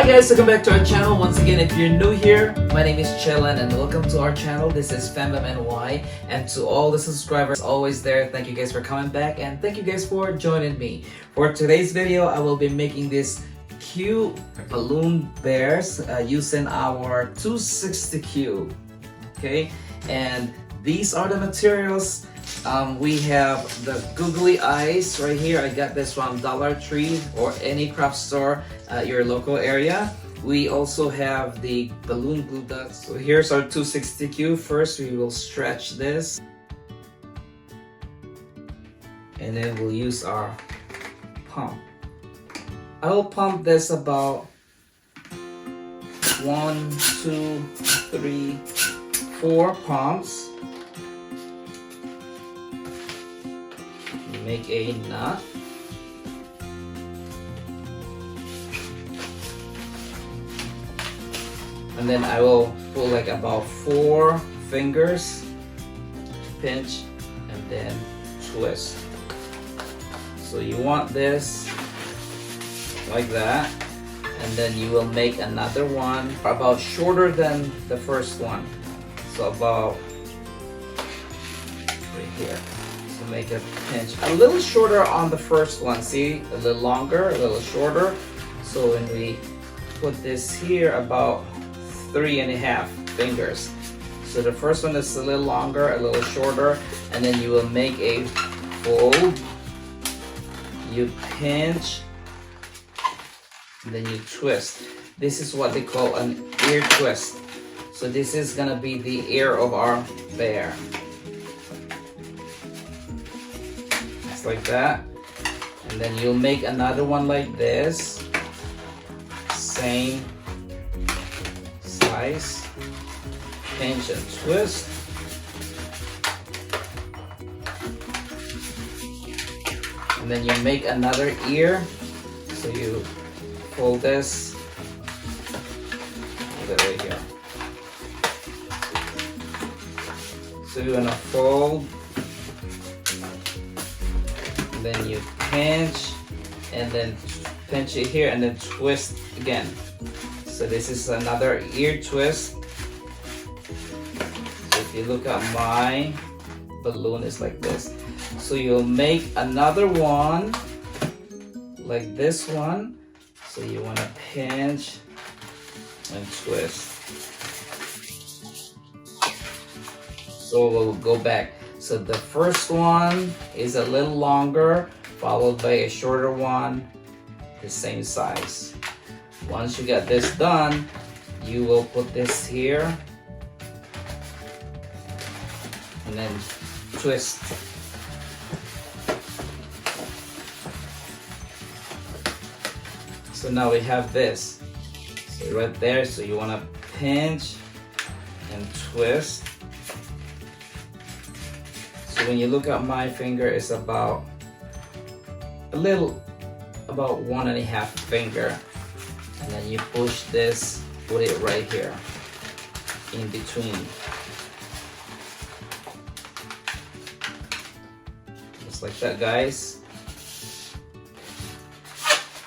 guys, welcome back to our channel. Once again, if you're new here, my name is Chelan and welcome to our channel. This is Fandom NY, and to all the subscribers always there, thank you guys for coming back and thank you guys for joining me. For today's video, I will be making this cute balloon bears using our 260 cube. Okay, and these are the materials. We have the Googly eyes right here. I got this from Dollar Tree or any craft store at your local area. We also have the balloon glue dots. So here's our 260 cube. First, we will stretch this, and then we'll use our pump. I will pump this about 1, 2, 3, 4 pumps. Make a knot. And then I will pull like about 4 fingers, pinch, and then twist. So you want this like that, and then you will make another one about shorter than the first one. So about right here. So make a pinch a little shorter on the first one. See, a little longer, a little shorter. So when we put this here, about 3.5 fingers. So the first one is a little longer, a little shorter, and then you will make a fold. You pinch, and then you twist. This is what they call an ear twist. So this is gonna be the ear of our bear. Just like that. And then you'll make another one like this. Same size. Pinch and twist. And then you make another ear. So you fold this. Put it right here. So you're gonna fold. And then you pinch. And then pinch it here and then twist again. So this is another ear twist. So if you look at my balloon, it's like this. So you'll make another one like this one. So you want to pinch and twist. So we'll go back. So the first one is a little longer, followed by a shorter one, the same size. Once you get this done, you will put this here and then twist. So now we have this. So right there, so you want to pinch and twist. So when you look at my finger, it's about 1.5 finger. And then you push this, put it right here in between. Just like that, guys.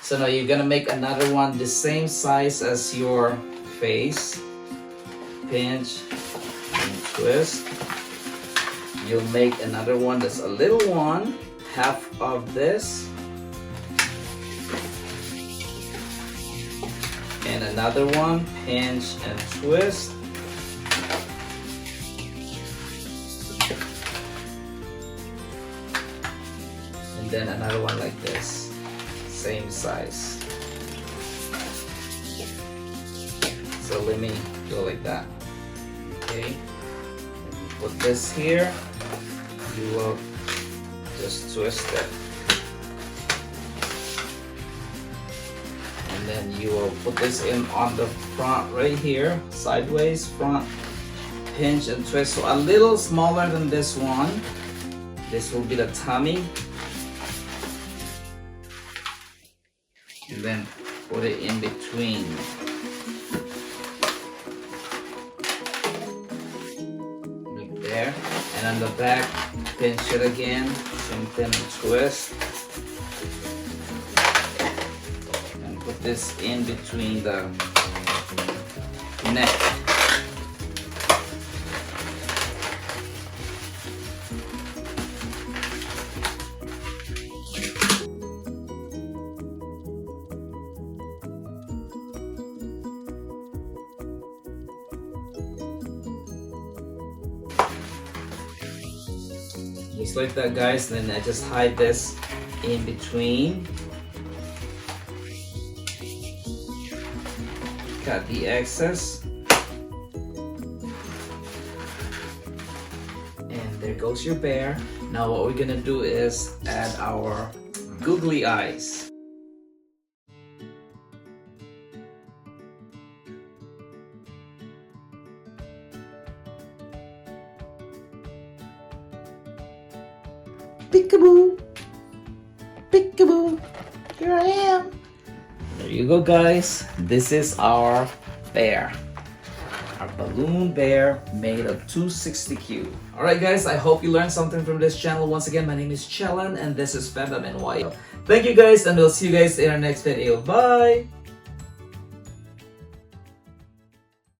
So now you're gonna make another one the same size as your face. Pinch and twist. You'll make another one that's a little one, half of this. And another one, pinch and twist. And then another one like this, same size. So let me go like that. Okay, put this here. You will just twist it. And then you will put this in on the front right here, sideways, front, pinch and twist. So a little smaller than this one. This will be the tummy. And then put it in between. Right there. And on the back, pinch it again, same thing, and twist. this in between the neck. Just like that, guys. Then I just hide this in between. Cut the excess. And there goes your bear. Now what we're gonna do is add our googly eyes. Peekaboo! Peekaboo! Here I am! There you go, guys. This is our bear. Our balloon bear made of 260Q. Alright, guys, I hope you learned something from this channel. Once again, my name is Chelan and this is Fembam NY. Thank you, guys, and we'll see you guys in our next video. Bye!